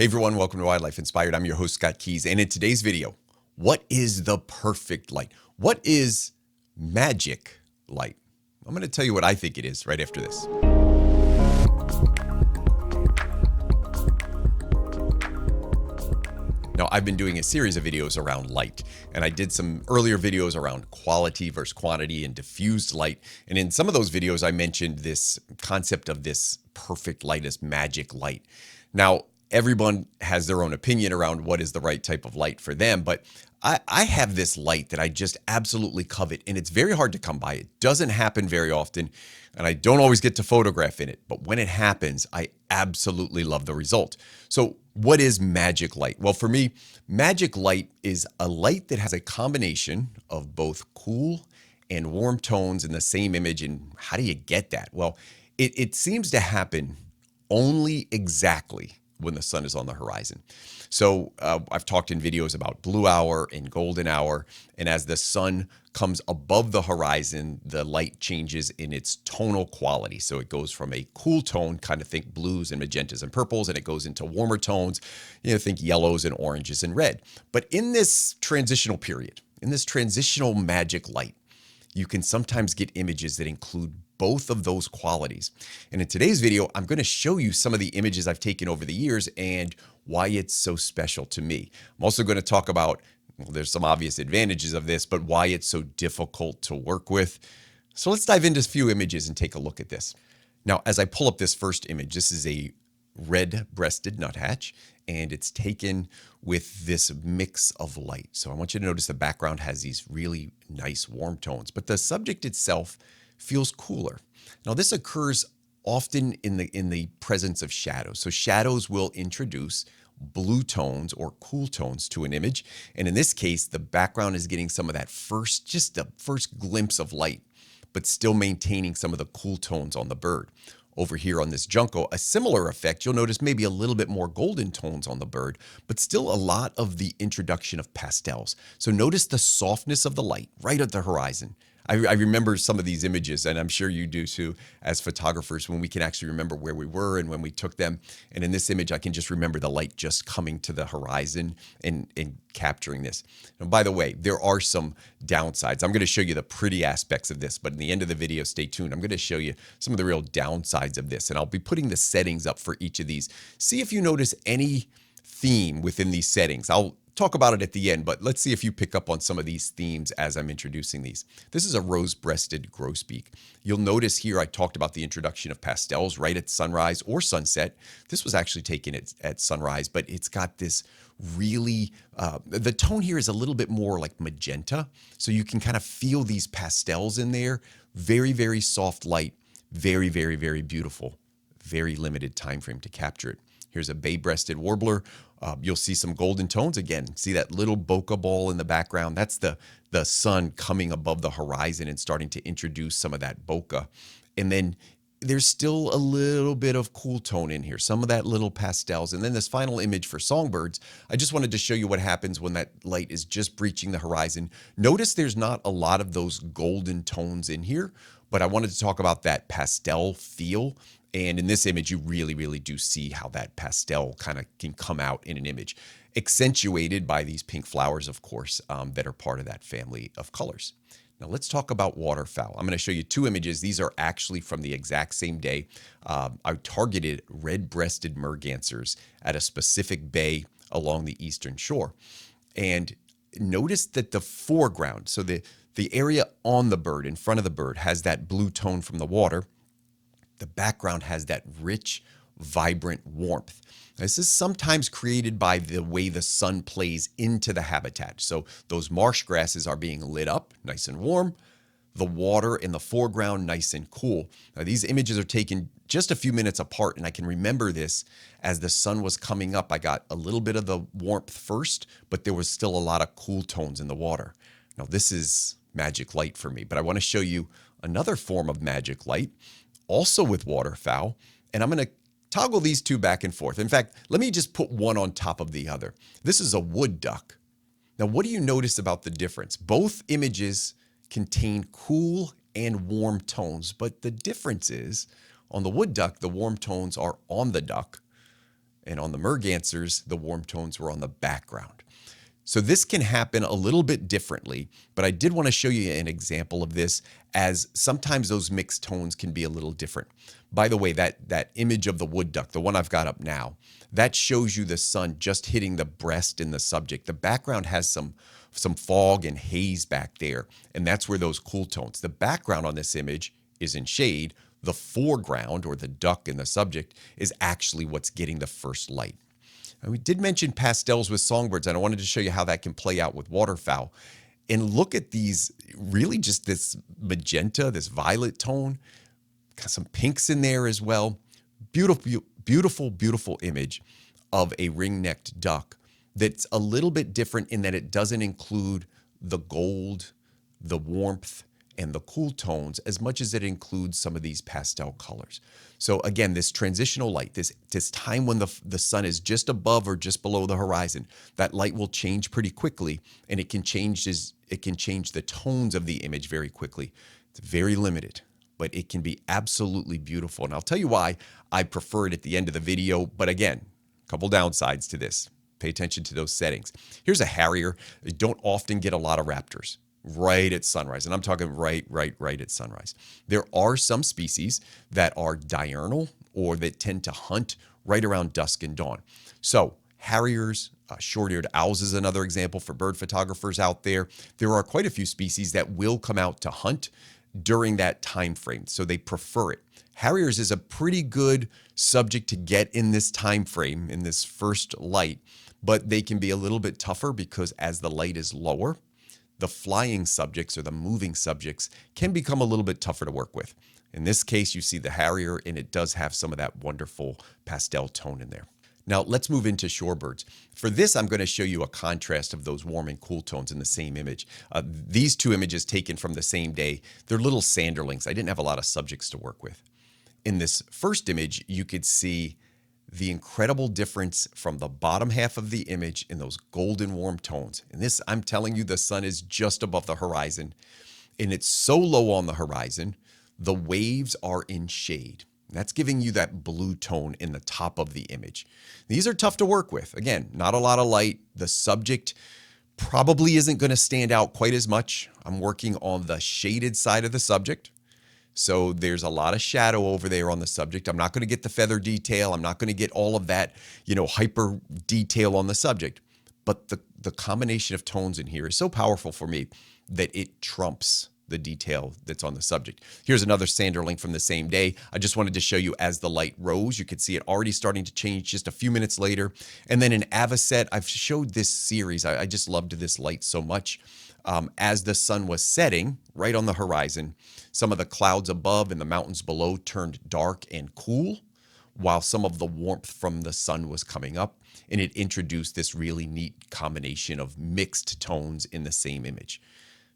Hey everyone, welcome to Wildlife Inspired. I'm your host, Scott Keys. And in today's video, what is the perfect light? What is magic light? I'm going to tell you what I think it is right after this. Now, I've been doing a series of videos around light, and I did some earlier videos around quality versus quantity and diffused light. And in some of those videos, I mentioned this concept of this perfect light as magic light. Now, everyone has their own opinion around what is the right type of light for them, but I have this light that I just absolutely covet, and it's very hard to come by. It doesn't happen very often, and I don't always get to photograph in it, but when it happens, I absolutely love the result. So what is magic light? Well, for me, magic light is a light that has a combination of both cool and warm tones in the same image. And how do you get that? Well, it seems to happen only exactly when the sun is on the horizon. So I've talked in videos about blue hour and golden hour. And as the sun comes above the horizon, the light changes in its tonal quality. So it goes from a cool tone, kind of think blues and magentas and purples, and it goes into warmer tones, think yellows and oranges and red. But in this transitional period, in this transitional magic light, you can sometimes get images that include both of those qualities. And in today's video, I'm going to show you some of the images I've taken over the years and why it's so special to me. I'm also going to talk about, well, there's some obvious advantages of this, but why it's so difficult to work with. So let's dive into a few images and take a look at this. Now, as I pull up this first image, this is a red-breasted nuthatch, and it's taken with this mix of light. So I want you to notice the background has these really nice warm tones, but the subject itself feels cooler. Now, this occurs often in the presence of shadows. So shadows will introduce blue tones or cool tones to an image. And in this case, the background is getting some of that just the first glimpse of light, but still maintaining some of the cool tones on the bird. Over here on this junco, a similar effect, you'll notice maybe a little bit more golden tones on the bird, but still a lot of the introduction of pastels. So notice the softness of the light right at the horizon. I remember some of these images, and I'm sure you do too, as photographers, when we can actually remember where we were and when we took them. And in this image, I can just remember the light just coming to the horizon and capturing this. And by the way, there are some downsides. I'm going to show you the pretty aspects of this, but in the end of the video, stay tuned. I'm going to show you some of the real downsides of this, and I'll be putting the settings up for each of these. See if you notice any theme within these settings. I'll talk about it at the end, but let's see if you pick up on some of these themes as I'm introducing these. This is a rose-breasted grosbeak. You'll notice here I talked about the introduction of pastels right at sunrise or sunset. This was actually taken at sunrise, but it's got this really, the tone here is a little bit more like magenta, so you can kind of feel these pastels in there. Very, very soft light, very, very, very beautiful. Very limited time frame to capture it. Here's a bay-breasted warbler. You'll see some golden tones again. See that little bokeh ball in the background? That's the sun coming above the horizon and starting to introduce some of that bokeh. And then there's still a little bit of cool tone in here, some of that little pastels. And then this final image for songbirds, I just wanted to show you what happens when that light is just breaching the horizon. Notice there's not a lot of those golden tones in here, but I wanted to talk about that pastel feel. And in this image, you really, really do see how that pastel kind of can come out in an image, accentuated by these pink flowers, of course, that are part of that family of colors. Now let's talk about waterfowl. I'm going to show you two images. These are actually from the exact same day. I targeted red-breasted mergansers at a specific bay along the eastern shore. And notice that the foreground, so the area on the bird, in front of the bird, has that blue tone from the water. The background has that rich, vibrant warmth. This is sometimes created by the way the sun plays into the habitat. So those marsh grasses are being lit up, nice and warm. The water in the foreground, nice and cool. Now, these images are taken just a few minutes apart, and I can remember this as the sun was coming up. I got a little bit of the warmth first, but there was still a lot of cool tones in the water. Now, this is magic light for me, but I want to show you another form of magic light, also with waterfowl, and I'm going to toggle these two back and forth. In fact, let me just put one on top of the other. This is a wood duck. Now, what do you notice about the difference? Both images contain cool and warm tones, but the difference is on the wood duck, the warm tones are on the duck. And on the Mergansers, the warm tones were on the background. So this can happen a little bit differently, but I did want to show you an example of this, as sometimes those mixed tones can be a little different. By the way, that image of the wood duck, the one I've got up now, that shows you the sun just hitting the breast in the subject. The background has some fog and haze back there, and that's where those cool tones. The background on this image is in shade. The foreground, or the duck in the subject, is actually what's getting the first light. And we did mention pastels with songbirds, and I wanted to show you how that can play out with waterfowl. And look at these, really just this magenta, this violet tone, got some pinks in there as well. Beautiful, beautiful, beautiful image of a ring-necked duck that's a little bit different in that it doesn't include the gold, the warmth, and the cool tones as much as it includes some of these pastel colors. So again, this transitional light, this time when the sun is just above or just below the horizon, that light will change pretty quickly, and it can change the tones of the image very quickly. It's very limited, but it can be absolutely beautiful. And I'll tell you why I prefer it at the end of the video. But again, a couple downsides to this. Pay attention to those settings. Here's a harrier. You don't often get a lot of raptors right at sunrise. And I'm talking right at sunrise. There are some species that are diurnal, or that tend to hunt right around dusk and dawn. So harriers, short-eared owls is another example for bird photographers out there. There are quite a few species that will come out to hunt during that time frame, so they prefer it. Harriers is a pretty good subject to get in this time frame, in this first light, but they can be a little bit tougher because as the light is lower, the flying subjects, or the moving subjects, can become a little bit tougher to work with. In this case, you see the harrier, and it does have some of that wonderful pastel tone in there. Now let's move into shorebirds. For this, I'm going to show you a contrast of those warm and cool tones in the same image. These two images taken from the same day, they're little sanderlings. I didn't have a lot of subjects to work with. In this first image, you could see the incredible difference from the bottom half of the image in those golden warm tones. In this, I'm telling you, the sun is just above the horizon, and it's so low on the horizon, the waves are in shade. That's giving you that blue tone in the top of the image. These are tough to work with. Again, not a lot of light. The subject probably isn't going to stand out quite as much. I'm working on the shaded side of the subject, so there's a lot of shadow over there on the subject. I'm not going to get the feather detail. I'm not going to get all of that, hyper detail on the subject. But the combination of tones in here is so powerful for me that it trumps the detail that's on the subject. Here's another sanderling from the same day. I just wanted to show you as the light rose, you could see it already starting to change just a few minutes later. And then in avocet, I've showed this series. I just loved this light so much. As the sun was setting right on the horizon, some of the clouds above and the mountains below turned dark and cool, while some of the warmth from the sun was coming up, and it introduced this really neat combination of mixed tones in the same image.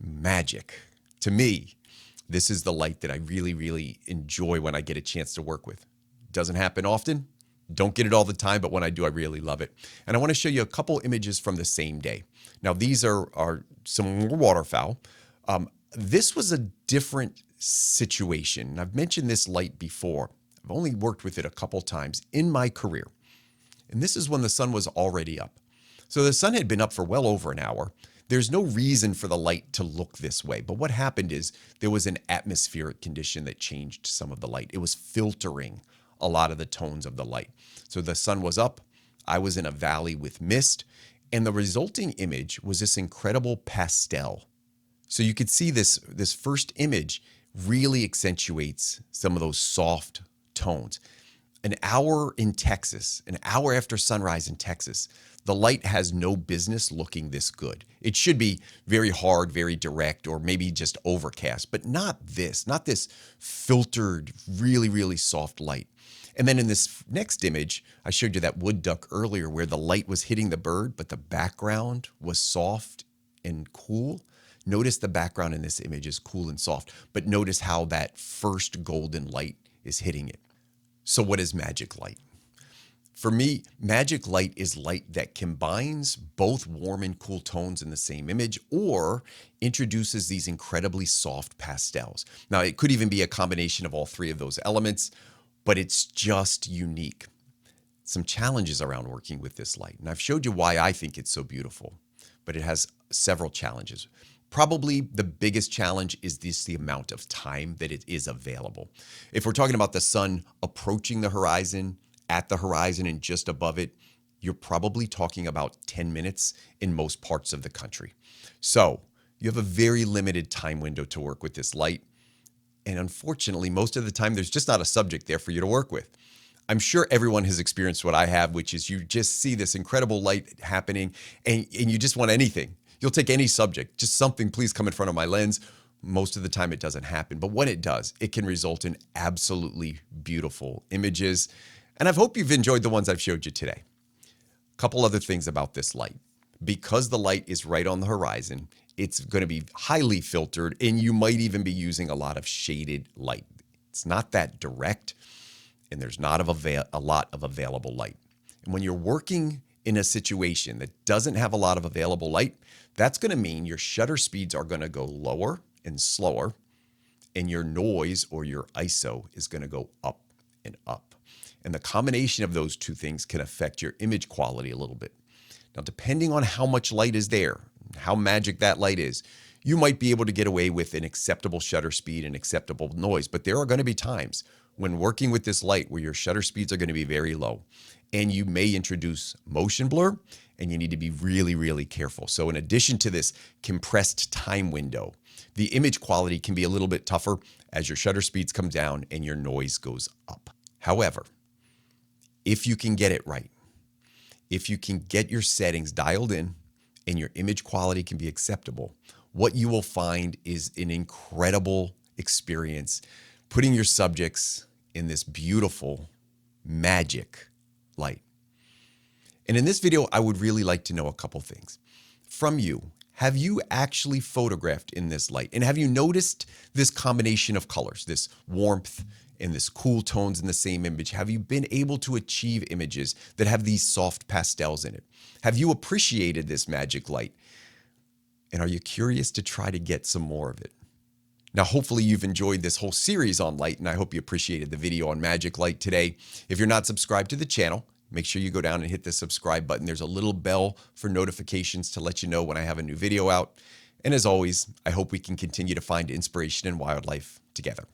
Magic. To me, this is the light that I really, really enjoy when I get a chance to work with. Doesn't happen often. Don't get it all the time, but when I do, I really love it. And I want to show you a couple images from the same day. Now, these are some more waterfowl. This was a different situation. I've mentioned this light before. I've only worked with it a couple times in my career. And this is when the sun was already up. So the sun had been up for well over an hour. There's no reason for the light to look this way. But what happened is there was an atmospheric condition that changed some of the light. It was filtering a lot of the tones of the light. So the sun was up. I was in a valley with mist. And the resulting image was this incredible pastel. So you could see this first image really accentuates some of those soft tones. An hour in Texas, an hour after sunrise in Texas, the light has no business looking this good. It should be very hard, very direct, or maybe just overcast, but not this filtered, really, really soft light. And then in this next image, I showed you that wood duck earlier where the light was hitting the bird, but the background was soft and cool. Notice the background in this image is cool and soft, but notice how that first golden light is hitting it. So what is magic light? For me, magic light is light that combines both warm and cool tones in the same image, or introduces these incredibly soft pastels. Now, it could even be a combination of all three of those elements, but it's just unique. some challenges around working with this light. And I've showed you why I think it's so beautiful, but it has several challenges. Probably the biggest challenge is the amount of time that it is available. If we're talking about the sun approaching the horizon, at the horizon and just above it, you're probably talking about 10 minutes in most parts of the country. So you have a very limited time window to work with this light. And unfortunately, most of the time, there's just not a subject there for you to work with. I'm sure everyone has experienced what I have, which is you just see this incredible light happening and you just want anything. You'll take any subject, just something, please come in front of my lens. Most of the time it doesn't happen, but when it does, it can result in absolutely beautiful images. And I hope you've enjoyed the ones I've showed you today. A couple other things about this light. Because the light is right on the horizon, it's going to be highly filtered and you might even be using a lot of shaded light. It's not that direct and there's not a lot of available light. And when you're working in a situation that doesn't have a lot of available light, that's going to mean your shutter speeds are going to go lower and slower, and your noise or your ISO is going to go up and up. And the combination of those two things can affect your image quality a little bit. Now, depending on how much light is there, how magic that light is, you might be able to get away with an acceptable shutter speed and acceptable noise, but there are going to be times when working with this light where your shutter speeds are going to be very low and you may introduce motion blur and you need to be really, really careful. So in addition to this compressed time window, the image quality can be a little bit tougher as your shutter speeds come down and your noise goes up. However, if you can get it right, if you can get your settings dialed in and your image quality can be acceptable, what you will find is an incredible experience putting your subjects in this beautiful magic light. And in this video, I would really like to know a couple things from you. Have you actually photographed in this light? And have you noticed this combination of colors, this warmth and this cool tones in the same image? Have you been able to achieve images that have these soft pastels in it? Have you appreciated this magic light? And are you curious to try to get some more of it? Now, hopefully you've enjoyed this whole series on light, and I hope you appreciated the video on magic light today. If you're not subscribed to the channel, make sure you go down and hit the subscribe button. There's a little bell for notifications to let you know when I have a new video out. And as always, I hope we can continue to find inspiration in wildlife together.